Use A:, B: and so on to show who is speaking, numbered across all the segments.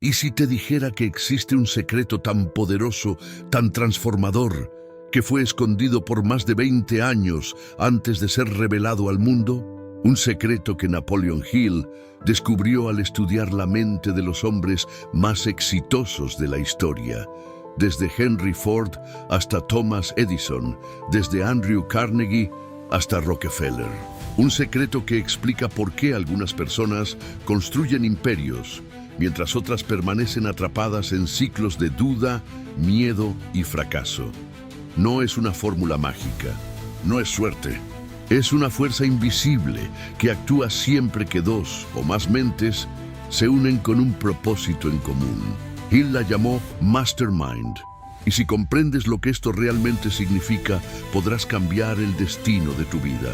A: ¿Y si te dijera que existe un secreto tan poderoso, tan transformador, que fue escondido por más de 20 años antes de ser revelado al mundo? Un secreto que Napoleon Hill descubrió al estudiar la mente de los hombres más exitosos de la historia, desde Henry Ford hasta Thomas Edison, desde Andrew Carnegie hasta Rockefeller. Un secreto que explica por qué algunas personas construyen imperios, mientras otras permanecen atrapadas en ciclos de duda, miedo y fracaso. No es una fórmula mágica, no es suerte. Es una fuerza invisible que actúa siempre que dos o más mentes se unen con un propósito en común. Hill la llamó Mastermind. Y si comprendes lo que esto realmente significa, podrás cambiar el destino de tu vida.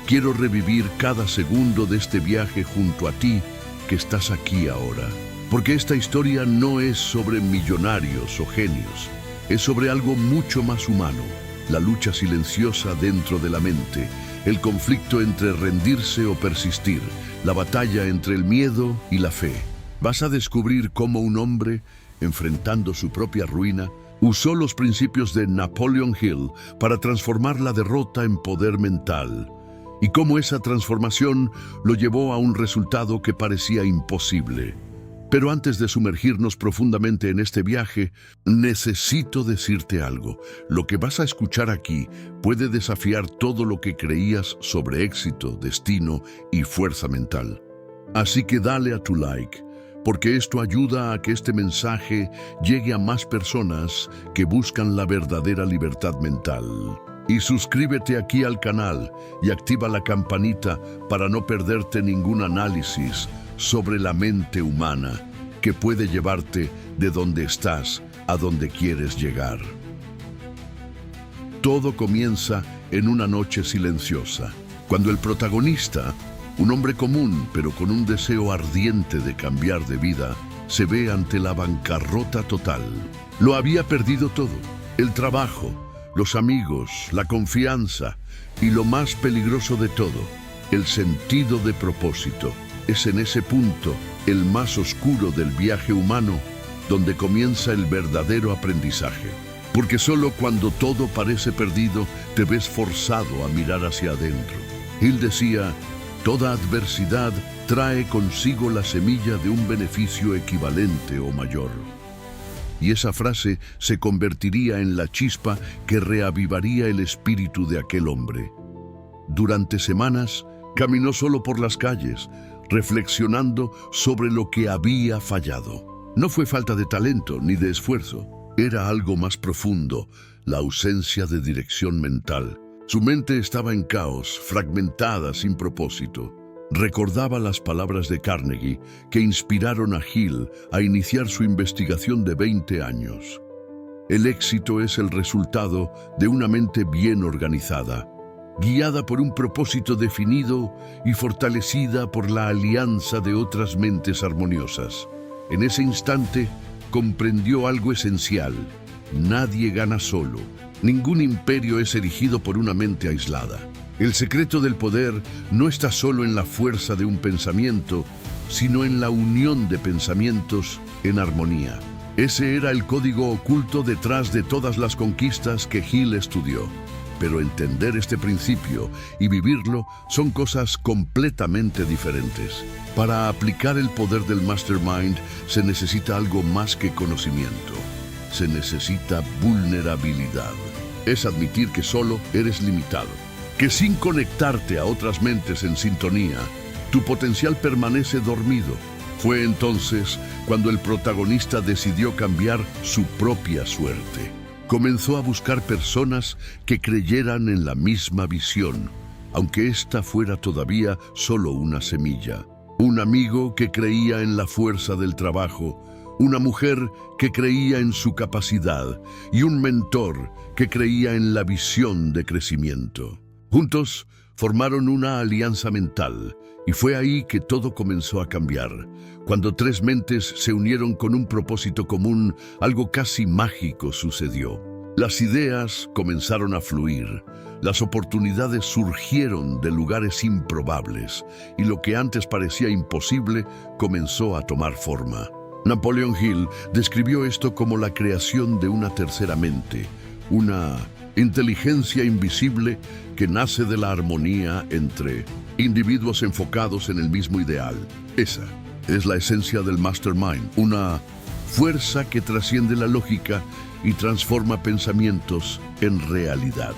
A: Quiero revivir cada segundo de este viaje junto a ti que estás aquí ahora. Porque esta historia no es sobre millonarios o genios. Es sobre algo mucho más humano. La lucha silenciosa dentro de la mente, el conflicto entre rendirse o persistir, la batalla entre el miedo y la fe. Vas a descubrir cómo un hombre, enfrentando su propia ruina, usó los principios de Napoleon Hill para transformar la derrota en poder mental, y cómo esa transformación lo llevó a un resultado que parecía imposible. Pero antes de sumergirnos profundamente en este viaje, necesito decirte algo. Lo que vas a escuchar aquí puede desafiar todo lo que creías sobre éxito, destino y fuerza mental. Así que dale a tu like, porque esto ayuda a que este mensaje llegue a más personas que buscan la verdadera libertad mental. Y suscríbete aquí al canal y activa la campanita para no perderte ningún análisis sobre la mente humana que puede llevarte de donde estás a donde quieres llegar. Todo comienza en una noche silenciosa, cuando el protagonista, un hombre común pero con un deseo ardiente de cambiar de vida, se ve ante la bancarrota total. Lo había perdido todo: el trabajo, los amigos, la confianza y lo más peligroso de todo, el sentido de propósito. Es en ese punto, el más oscuro del viaje humano, donde comienza el verdadero aprendizaje. Porque solo cuando todo parece perdido, te ves forzado a mirar hacia adentro. Hill decía: toda adversidad trae consigo la semilla de un beneficio equivalente o mayor. Y esa frase se convertiría en la chispa que reavivaría el espíritu de aquel hombre. Durante semanas, caminó solo por las calles, reflexionando sobre lo que había fallado. No fue falta de talento ni de esfuerzo, era algo más profundo: la ausencia de dirección mental. Su mente estaba en caos, fragmentada, sin propósito. Recordaba las palabras de Carnegie que inspiraron a Hill a iniciar su investigación de 20 años. El éxito es el resultado de una mente bien organizada, guiada por un propósito definido y fortalecida por la alianza de otras mentes armoniosas. En ese instante, comprendió algo esencial: nadie gana solo. Ningún imperio es erigido por una mente aislada. El secreto del poder no está solo en la fuerza de un pensamiento, sino en la unión de pensamientos en armonía. Ese era el código oculto detrás de todas las conquistas que Hill estudió. Pero entender este principio y vivirlo son cosas completamente diferentes. Para aplicar el poder del Mastermind se necesita algo más que conocimiento. Se necesita vulnerabilidad. Es admitir que solo eres limitado, que sin conectarte a otras mentes en sintonía, tu potencial permanece dormido. Fue entonces cuando el protagonista decidió cambiar su propia suerte. Comenzó a buscar personas que creyeran en la misma visión, aunque esta fuera todavía solo una semilla. Un amigo que creía en la fuerza del trabajo, una mujer que creía en su capacidad y un mentor que creía en la visión de crecimiento. Juntos formaron una alianza mental y fue ahí que todo comenzó a cambiar. Cuando tres mentes se unieron con un propósito común, algo casi mágico sucedió. Las ideas comenzaron a fluir, las oportunidades surgieron de lugares improbables y lo que antes parecía imposible comenzó a tomar forma. Napoleon Hill describió esto como la creación de una tercera mente, una inteligencia invisible que nace de la armonía entre individuos enfocados en el mismo ideal. Esa es la esencia del Mastermind, una fuerza que trasciende la lógica y transforma pensamientos en realidad.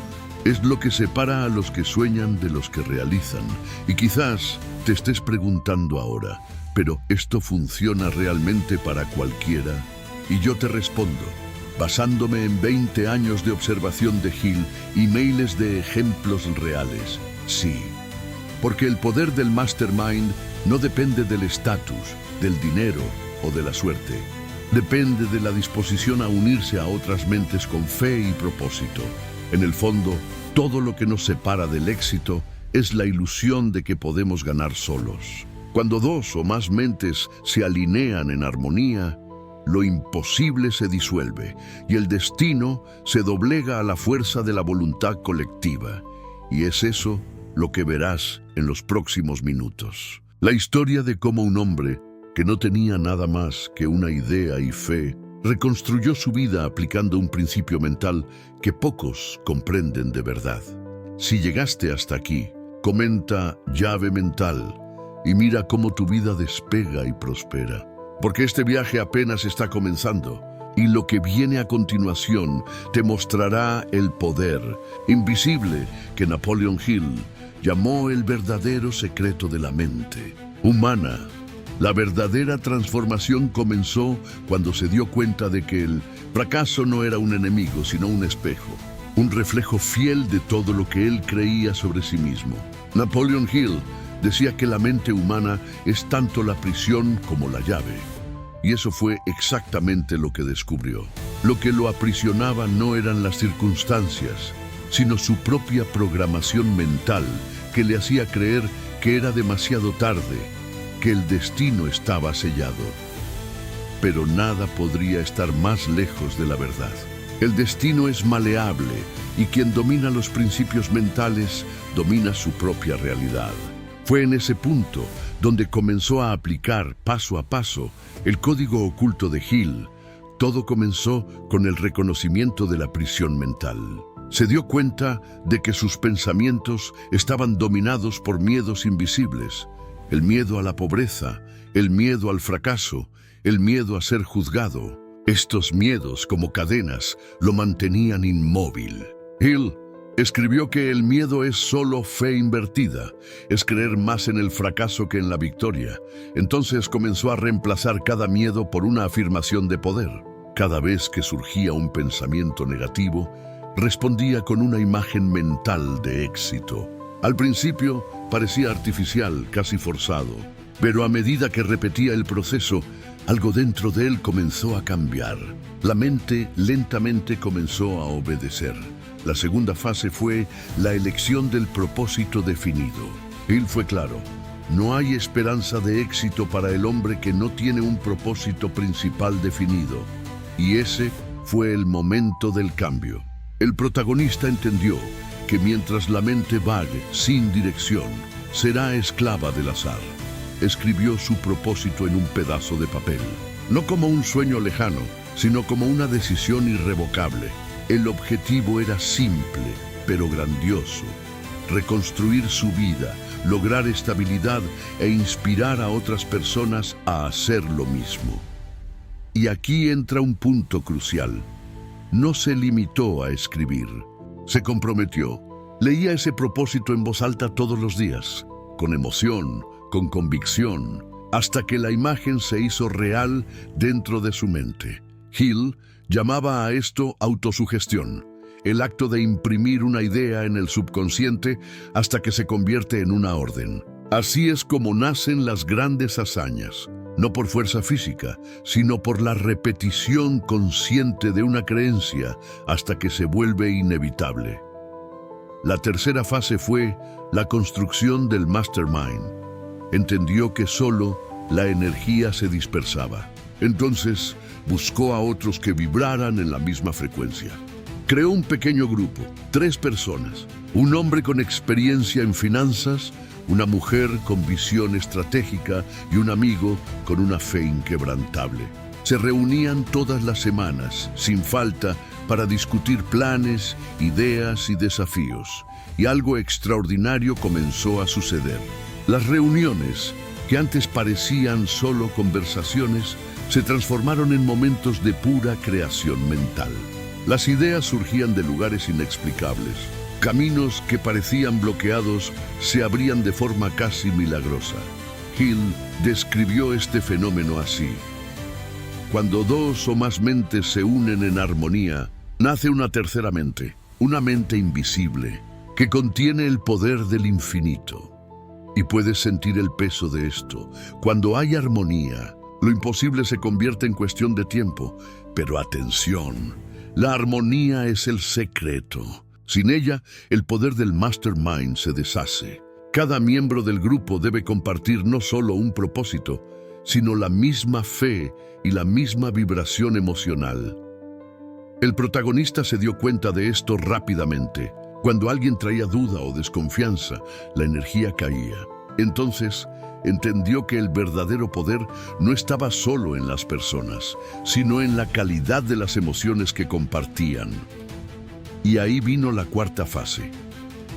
A: Es lo que separa a los que sueñan de los que realizan. Y quizás te estés preguntando ahora, ¿pero esto funciona realmente para cualquiera? Y yo te respondo, basándome en 20 años de observación de Hill y miles de ejemplos reales, sí. Porque el poder del Mastermind no depende del estatus, del dinero o de la suerte. Depende de la disposición a unirse a otras mentes con fe y propósito. En el fondo, todo lo que nos separa del éxito es la ilusión de que podemos ganar solos. Cuando dos o más mentes se alinean en armonía, lo imposible se disuelve y el destino se doblega a la fuerza de la voluntad colectiva. Y es eso lo que verás en los próximos minutos. La historia de cómo un hombre que no tenía nada más que una idea y fe, reconstruyó su vida aplicando un principio mental que pocos comprenden de verdad. Si llegaste hasta aquí, comenta llave mental y mira cómo tu vida despega y prospera. Porque este viaje apenas está comenzando y lo que viene a continuación te mostrará el poder invisible que Napoleon Hill llamó el verdadero secreto de la mente humana. La verdadera transformación comenzó cuando se dio cuenta de que el fracaso no era un enemigo, sino un espejo, un reflejo fiel de todo lo que él creía sobre sí mismo. Napoleon Hill decía que la mente humana es tanto la prisión como la llave. Y eso fue exactamente lo que descubrió. Lo que lo aprisionaba no eran las circunstancias, sino su propia programación mental que le hacía creer que era demasiado tarde, que el destino estaba sellado. Pero nada podría estar más lejos de la verdad. El destino es maleable y quien domina los principios mentales domina su propia realidad. Fue en ese punto donde comenzó a aplicar paso a paso el código oculto de Hill. Todo comenzó con el reconocimiento de la prisión mental. Se dio cuenta de que sus pensamientos estaban dominados por miedos invisibles. El miedo a la pobreza, el miedo al fracaso, el miedo a ser juzgado. Estos miedos, como cadenas, lo mantenían inmóvil. Hill escribió que el miedo es solo fe invertida, es creer más en el fracaso que en la victoria. Entonces comenzó a reemplazar cada miedo por una afirmación de poder. Cada vez que surgía un pensamiento negativo, respondía con una imagen mental de éxito. Al principio parecía artificial, casi forzado, pero a medida que repetía el proceso, algo dentro de él comenzó a cambiar. La mente lentamente comenzó a obedecer. La segunda fase fue la elección del propósito definido. Él fue claro: no hay esperanza de éxito para el hombre que no tiene un propósito principal definido. Y ese fue el momento del cambio. El protagonista entendió que mientras la mente vague sin dirección, será esclava del azar. Escribió su propósito en un pedazo de papel, no como un sueño lejano, sino como una decisión irrevocable. El objetivo era simple, pero grandioso: reconstruir su vida, lograr estabilidad e inspirar a otras personas a hacer lo mismo. Y aquí entra un punto crucial. No se limitó a escribir. Se comprometió. Leía ese propósito en voz alta todos los días, con emoción, con convicción, hasta que la imagen se hizo real dentro de su mente. Hill llamaba a esto autosugestión, el acto de imprimir una idea en el subconsciente hasta que se convierte en una orden. Así es como nacen las grandes hazañas, no por fuerza física, sino por la repetición consciente de una creencia hasta que se vuelve inevitable. La tercera fase fue la construcción del Mastermind. Entendió que solo la energía se dispersaba. Entonces buscó a otros que vibraran en la misma frecuencia. Creó un pequeño grupo, 3 personas: un hombre con experiencia en finanzas, una mujer con visión estratégica y un amigo con una fe inquebrantable. Se reunían todas las semanas, sin falta, para discutir planes, ideas y desafíos. Y algo extraordinario comenzó a suceder. Las reuniones, que antes parecían solo conversaciones, se transformaron en momentos de pura creación mental. Las ideas surgían de lugares inexplicables. Caminos que parecían bloqueados se abrían de forma casi milagrosa. Hill describió este fenómeno así: cuando dos o más mentes se unen en armonía, nace una tercera mente, una mente invisible, que contiene el poder del infinito. Y puedes sentir el peso de esto. Cuando hay armonía, lo imposible se convierte en cuestión de tiempo. Pero atención, la armonía es el secreto. Sin ella, el poder del mastermind se deshace. Cada miembro del grupo debe compartir no solo un propósito, sino la misma fe y la misma vibración emocional. El protagonista se dio cuenta de esto rápidamente. Cuando alguien traía duda o desconfianza, la energía caía. Entonces, entendió que el verdadero poder no estaba solo en las personas, sino en la calidad de las emociones que compartían. Y ahí vino la cuarta fase,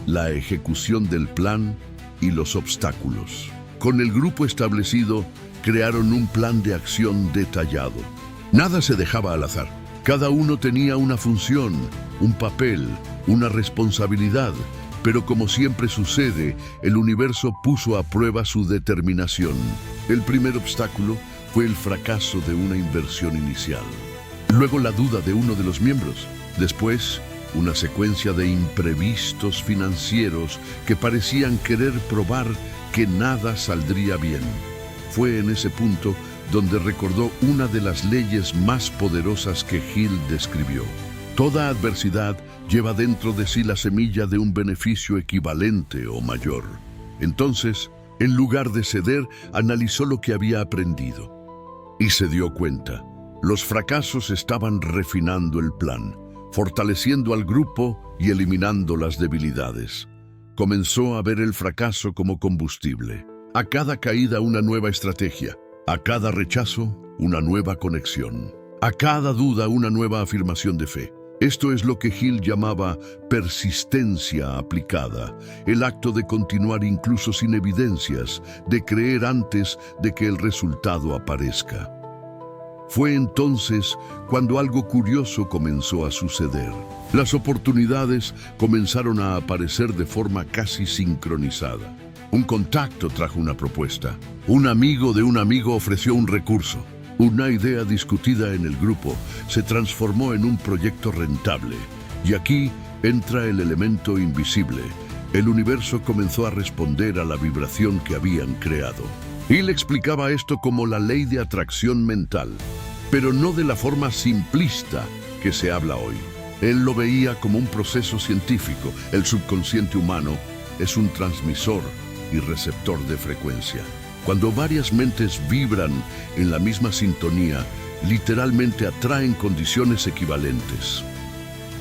A: la ejecución del plan y los obstáculos. Con el grupo establecido, crearon un plan de acción detallado. Nada se dejaba al azar. Cada uno tenía una función, un papel, una responsabilidad, pero como siempre sucede, el universo puso a prueba su determinación. El primer obstáculo fue el fracaso de una inversión inicial. Luego la duda de uno de los miembros. Después, una secuencia de imprevistos financieros que parecían querer probar que nada saldría bien. Fue en ese punto donde recordó una de las leyes más poderosas que Hill describió. Toda adversidad lleva dentro de sí la semilla de un beneficio equivalente o mayor. Entonces, en lugar de ceder, analizó lo que había aprendido. Y se dio cuenta, los fracasos estaban refinando el plan, fortaleciendo al grupo y eliminando las debilidades. Comenzó a ver el fracaso como combustible. A cada caída una nueva estrategia, a cada rechazo una nueva conexión, a cada duda una nueva afirmación de fe. Esto es lo que Hill llamaba persistencia aplicada, el acto de continuar incluso sin evidencias, de creer antes de que el resultado aparezca. Fue entonces cuando algo curioso comenzó a suceder. Las oportunidades comenzaron a aparecer de forma casi sincronizada. Un contacto trajo una propuesta. Un amigo de un amigo ofreció un recurso. Una idea discutida en el grupo se transformó en un proyecto rentable. Y aquí entra el elemento invisible. El universo comenzó a responder a la vibración que habían creado. Hill explicaba esto como la ley de atracción mental, pero no de la forma simplista que se habla hoy. Él lo veía como un proceso científico. El subconsciente humano es un transmisor y receptor de frecuencia. Cuando varias mentes vibran en la misma sintonía, literalmente atraen condiciones equivalentes.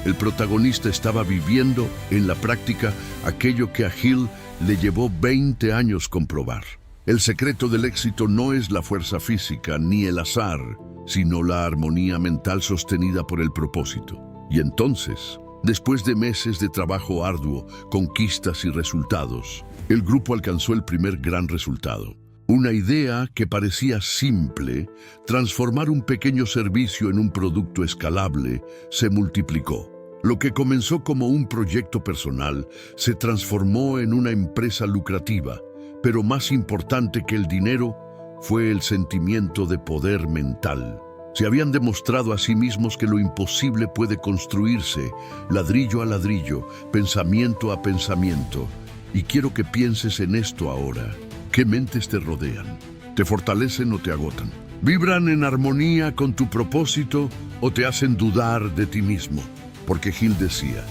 A: El protagonista estaba viviendo en la práctica aquello que a Hill le llevó 20 años comprobar. El secreto del éxito no es la fuerza física ni el azar, sino la armonía mental sostenida por el propósito. Y entonces, después de meses de trabajo arduo, conquistas y resultados, el grupo alcanzó el primer gran resultado. Una idea que parecía simple, transformar un pequeño servicio en un producto escalable, se multiplicó. Lo que comenzó como un proyecto personal se transformó en una empresa lucrativa, pero más importante que el dinero fue el sentimiento de poder mental. Se habían demostrado a sí mismos que lo imposible puede construirse ladrillo a ladrillo, pensamiento a pensamiento. Y quiero que pienses en esto ahora. ¿Qué mentes te rodean? ¿Te fortalecen o te agotan? ¿Vibran en armonía con tu propósito o te hacen dudar de ti mismo? Porque Hill decía,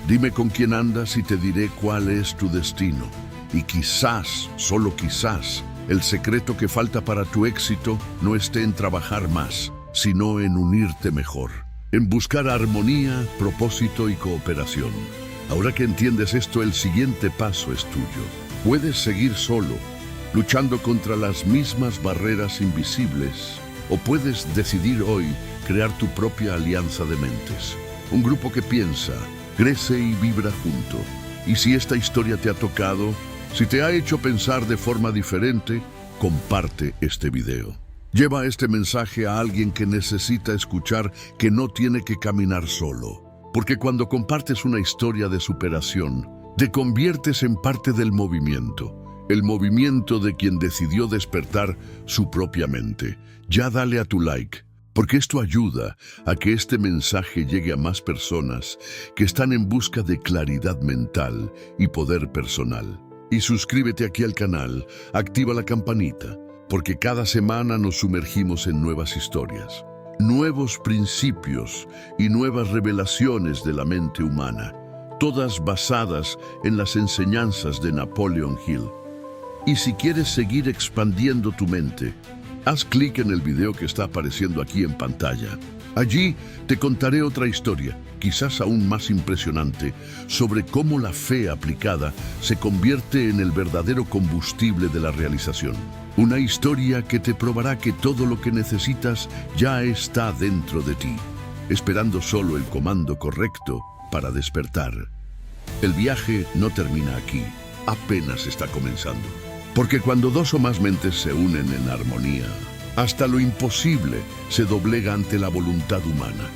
A: dime con quién andas y te diré cuál es tu destino. Y quizás, solo quizás, el secreto que falta para tu éxito no esté en trabajar más, sino en unirte mejor, en buscar armonía, propósito y cooperación. Ahora que entiendes esto, el siguiente paso es tuyo. Puedes seguir solo, luchando contra las mismas barreras invisibles, o puedes decidir hoy crear tu propia alianza de mentes. Un grupo que piensa, crece y vibra junto. Y si esta historia te ha tocado, si te ha hecho pensar de forma diferente, comparte este video. Lleva este mensaje a alguien que necesita escuchar que no tiene que caminar solo. Porque cuando compartes una historia de superación, te conviertes en parte del movimiento. El movimiento de quien decidió despertar su propia mente. Ya dale a tu like, porque esto ayuda a que este mensaje llegue a más personas que están en busca de claridad mental y poder personal. Y suscríbete aquí al canal, activa la campanita, porque cada semana nos sumergimos en nuevas historias, nuevos principios y nuevas revelaciones de la mente humana, todas basadas en las enseñanzas de Napoleon Hill. Y si quieres seguir expandiendo tu mente, haz clic en el video que está apareciendo aquí en pantalla. Allí te contaré otra historia, quizás aún más impresionante, sobre cómo la fe aplicada se convierte en el verdadero combustible de la realización. Una historia que te probará que todo lo que necesitas ya está dentro de ti, esperando solo el comando correcto para despertar. El viaje no termina aquí, apenas está comenzando. Porque cuando dos o más mentes se unen en armonía, hasta lo imposible se doblega ante la voluntad humana.